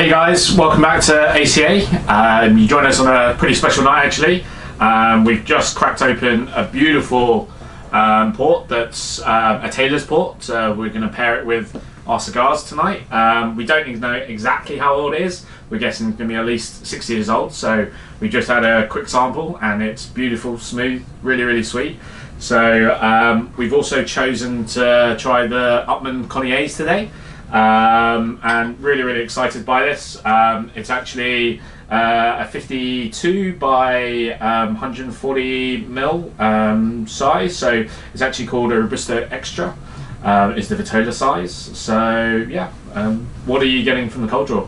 Hey guys, welcome back to ACA. You joined us on a pretty special night actually. We've just cracked open a beautiful port that's a Taylor's port. We're going to pair it with our cigars tonight. We don't know exactly how old it is. We're guessing it's going to be at least 6 years old. So we just had a quick sample and it's beautiful, smooth, really sweet. So we've also chosen to try the Upmann Connoisseur today. And really excited by this. It's actually a 52 by 140 mil size, so it's actually called a Robusto Extra. Is the Vitola size. So yeah, what are you getting from the cold draw?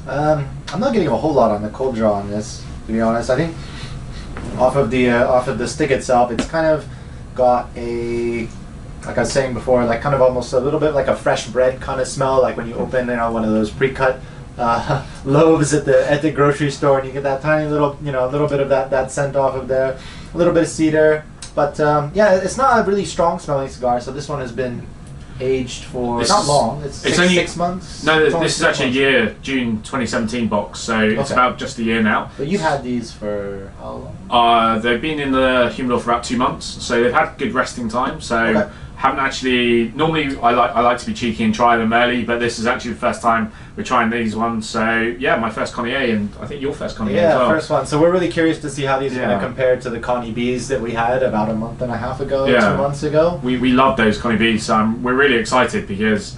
I'm not getting a whole lot on the cold draw on this, to be honest. I think off of the stick itself, it's kind of got a, like I was saying before, like kind of almost a little bit like a fresh bread kind of smell, like when you open, one of those pre-cut loaves at the grocery store, and you get that tiny little, a little bit of that scent off of there, a little bit of cedar. But yeah, it's not a really strong smelling cigar. So this one has been aged for not long. It's only 6 months. No, this is actually a year, June 2017 box. So it's about just a year now. But you've had these for how long? They've been in the humidor for about 2 months, so they've had good resting time. So. Haven't actually. Normally, I like to be cheeky and try them early, but this is actually the first time we're trying these ones. So yeah, my first Connoisseur, and I think your first Connoisseur as well. Yeah, first one. So we're really curious to see how these are going to compare to the Connie Bs that we had about a month and a half ago, 2 months ago. We love those Connie Bs, so we're really excited because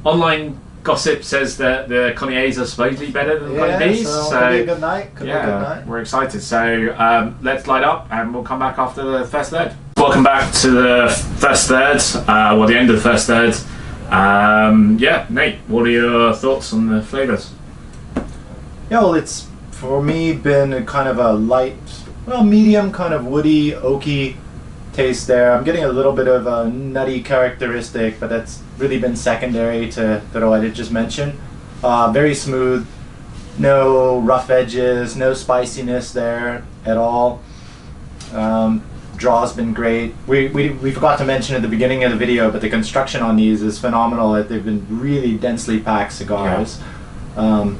online gossip says that the Connoisseurs are supposedly better than the Connie Bs. So could be a good night. Could be a good night. We're excited. So let's light up, and we'll come back after the first third. Welcome back to the first third, the end of the first third. Yeah, Nate, what are your thoughts on the flavours? Yeah, well, it's, for me, been a kind of a light, medium kind of woody, oaky taste there. I'm getting a little bit of a nutty characteristic, but that's really been secondary to what I did just mention. Very smooth, no rough edges, no spiciness there at all. Draw's been great. We forgot to mention at the beginning of the video, but the construction on these is phenomenal. They've been really densely packed cigars. So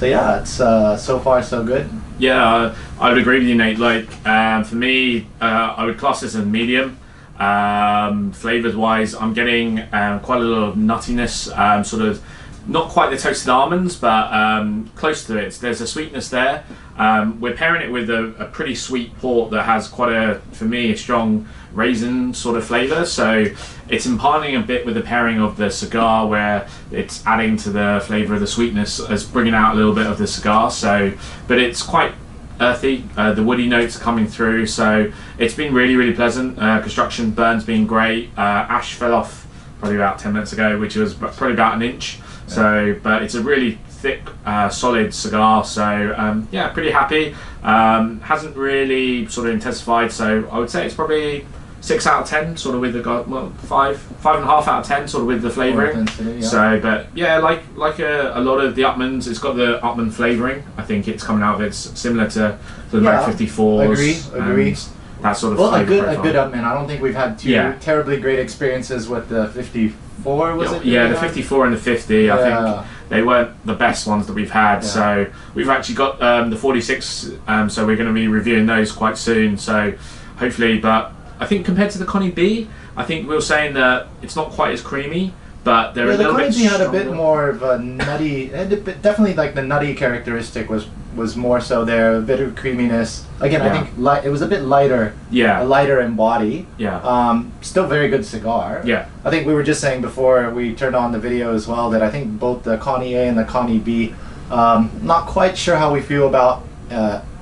yeah, it's so far so good. Yeah, I would agree with you, Nate. Like for me, I would class this as medium. Flavors wise, I'm getting quite a lot of nuttiness, sort of not quite the toasted almonds, but close to it. There's a sweetness there. We're pairing it with a pretty sweet port that has quite for me, a strong raisin sort of flavour. So it's imparting a bit with the pairing of the cigar, where it's adding to the flavour of the sweetness as bringing out a little bit of the cigar. So, but it's quite earthy. The woody notes are coming through. So it's been really pleasant. Construction burns been great. Ash fell off probably about 10 minutes ago, which was probably about an inch. So, but it's a really thick, solid cigar. So yeah, pretty happy. Hasn't really sort of intensified. So I would say it's probably 6 out of 10, sort of with the 5.5 out of 10, sort of with the flavouring. So, but yeah, like a lot of the Upmanns, it's got the Upmann flavouring. I think it's coming out of it similar to the 54s. Agree. That sort of a good Upmann. I don't think we've had two terribly great experiences with the 54. Was it? Yeah, the 54 and the 50. I think they weren't the best ones that we've had. So we've actually got the 46. So we're going to be reviewing those quite soon. So hopefully, but I think compared to the Connie B, I think we were saying that it's not quite as creamy, but they're a little bit stronger. The Connie B had a bit more of a nutty, definitely like the nutty characteristic was more so there, a bit of creaminess. Again, I think it was a bit lighter. Lighter in body. Still very good cigar. I think we were just saying before we turned on the video as well that I think both the Connie A and the Connie B, not quite sure how we feel about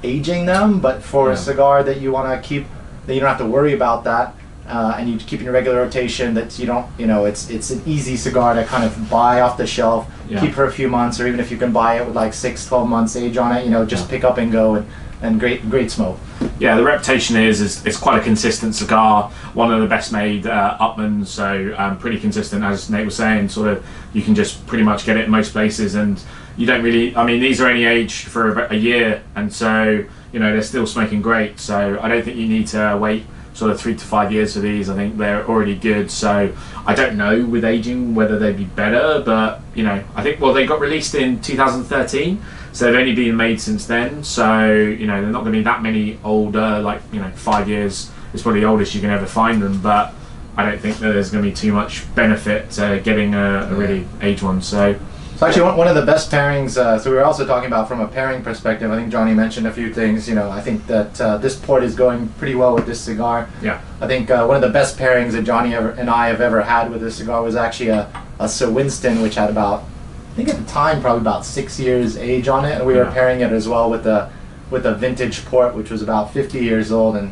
aging them, but for a cigar that you want to keep, that you don't have to worry about that, and you keep in your regular rotation, that you don't, it's an easy cigar to kind of buy off the shelf, keep for a few months, or even if you can buy it with like 6-12 months age on it, just pick up and go, and great smoke. Yeah, the reputation is it's quite a consistent cigar, one of the best made Upmanns, so pretty consistent, as Nate was saying. Sort of, you can just pretty much get it in most places, and you don't really, I mean, these are only aged for a year, and so they're still smoking great. So I don't think you need to wait sort of 3 to 5 years for these. I think they're already good. So I don't know with aging whether they'd be better, but you know, I think, well, they got released in 2013, so they've only been made since then. So you know, they're not going to be that many older. Like, you know, 5 years is probably the oldest you can ever find them, but I don't think that there's going to be too much benefit getting a really aged one. So actually, one of the best pairings, so we were also talking about from a pairing perspective, I think Johnny mentioned a few things. You know, I think that this port is going pretty well with this cigar. Yeah. I think one of the best pairings that Johnny and I have ever had with this cigar was actually a Sir Winston, which had about, I think at the time, probably about 6 years age on it. And we were pairing it as well with a vintage port, which was about 50 years old. And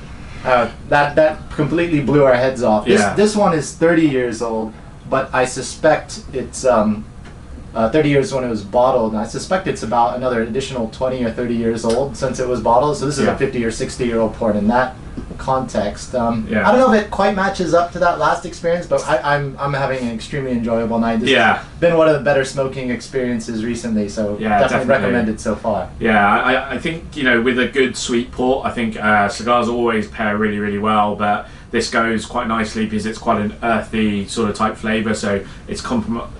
that completely blew our heads off. This one is 30 years old, but I suspect it's 30 years when it was bottled, and I suspect it's about another additional 20 or 30 years old since it was bottled. So this is a 50 or 60-year-old port in that context. I don't know if it quite matches up to that last experience, but I'm having an extremely enjoyable night. This has been one of the better smoking experiences recently, so definitely recommend it so far. Yeah, I think, you know, with a good sweet port, I think cigars always pair really, really well, but this goes quite nicely because it's quite an earthy sort of type flavour, so it's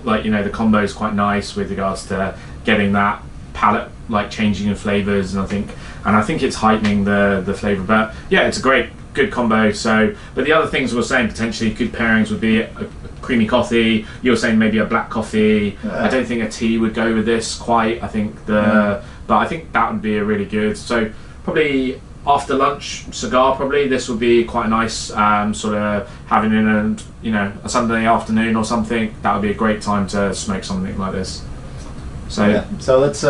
like, you know, the combo is quite nice with regards to getting that palate like changing of flavours, and I think it's heightening the flavour. But yeah, it's a good combo. So, but the other things we're saying potentially good pairings would be a creamy coffee. You were saying maybe a black coffee. I don't think a tea would go with this quite. I think but I think that would be a really good. So probably after lunch cigar, probably this would be quite nice, sort of having in a Sunday afternoon or something. That would be a great time to smoke something like this. So so let's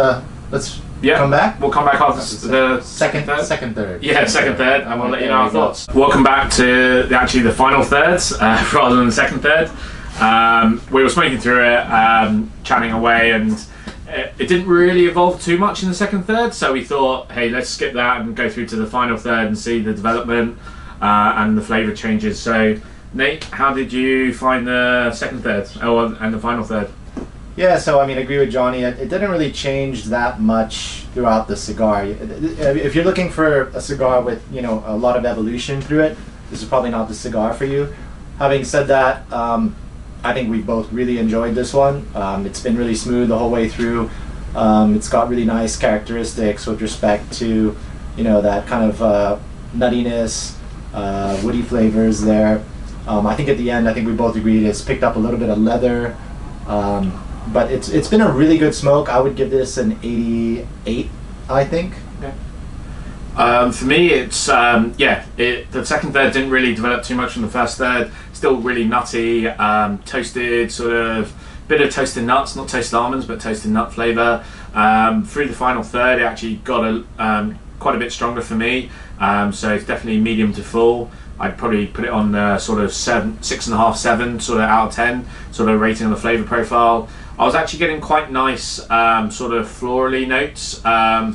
come back. We'll come back after the second third. Yeah, second third, and we'll let you know our thoughts. Welcome back to the final thirds rather than the second third. We were smoking through it, chatting away, and it didn't really evolve too much in the second third, so we thought, hey, let's skip that and go through to the final third and see the development and the flavour changes. So Nate, how did you find the second third and the final third? Yeah, so I mean, I agree with Johnny. It didn't really change that much throughout the cigar. If you're looking for a cigar with, you know, a lot of evolution through it, this is probably not the cigar for you. Having said that, I think we both really enjoyed this one. It's been really smooth the whole way through. It's got really nice characteristics with respect to, you know, that kind of nuttiness, woody flavors there. I think at the end, I think we both agreed it's picked up a little bit of leather. But it's been a really good smoke. I would give this an 88, I think. For me, it's the second third didn't really develop too much from the first third. Still really nutty, toasted, sort of bit of toasted nuts, not toasted almonds, but toasted nut flavour. Through the final third, it actually got quite a bit stronger for me. So it's definitely medium to full. I'd probably put it on sort of 6.5, 7 sort of out of 10 sort of rating on the flavour profile. I was actually getting quite nice sort of florally notes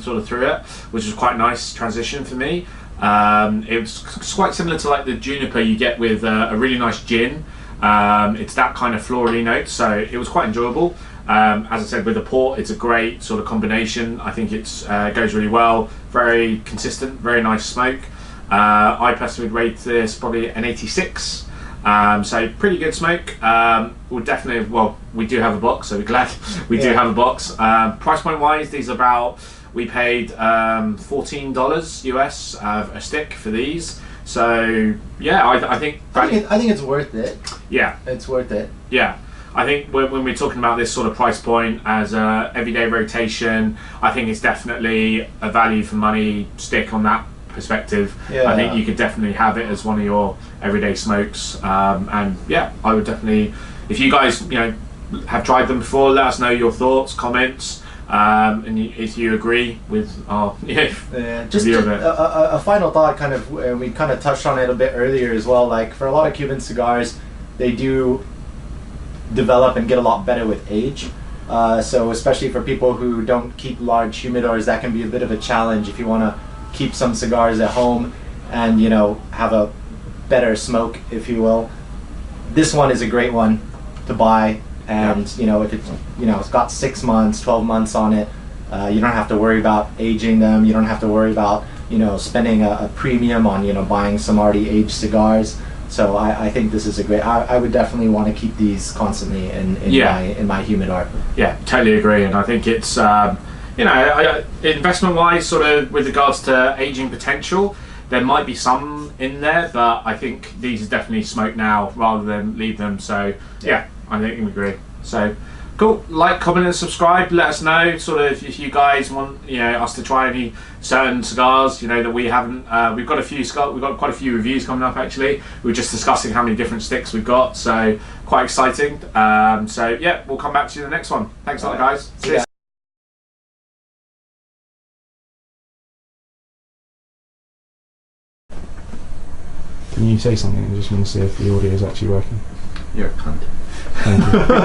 sort of through it, which was quite nice transition for me. It was quite similar to like the juniper you get with a really nice gin. It's that kind of florally note, so it was quite enjoyable. As I said, with the port, it's a great sort of combination. I think it goes really well, very consistent, very nice smoke. I personally would rate this probably an 86. So pretty good smoke. We'll definitely, well, we do have a box, so we're glad we do have a box. Price point wise, these are about, we paid $14 US a stick for these. So yeah, I think it's worth it. Yeah, it's worth it. Yeah. I think when we're talking about this sort of price point as a everyday rotation, I think it's definitely a value for money stick on that perspective. I think you could definitely have it as one of your everyday smokes, and yeah, I would definitely, if you guys have tried them before, let us know your thoughts, comments, and if you agree with our just a final thought, kind of, we kind of touched on it a bit earlier as well, like for a lot of Cuban cigars, they do develop and get a lot better with age. So especially for people who don't keep large humidors, that can be a bit of a challenge if you want to keep some cigars at home and have a better smoke, if you will. This one is a great one to buy, and if it's got 6 months, 12 months on it, you don't have to worry about aging them. You don't have to worry about spending a premium on buying some already aged cigars. So I think this is a great. I would definitely want to keep these constantly in my humidor. Yeah, totally agree, and I think it's investment wise, sort of with regards to aging potential, there might be some in there, but I think these are definitely smoke now rather than leave them. So yeah, I think we agree. So cool. Like, comment, and subscribe. Let us know sort of if you guys want us to try any certain cigars that we haven't. We've got quite a few reviews coming up actually. We were just discussing how many different sticks we've got, so quite exciting. So yeah, we'll come back to you in the next one. Thanks a lot, guys. See you. Can you say something? I just want to see if the audio is actually working. You're a cunt. Thank you.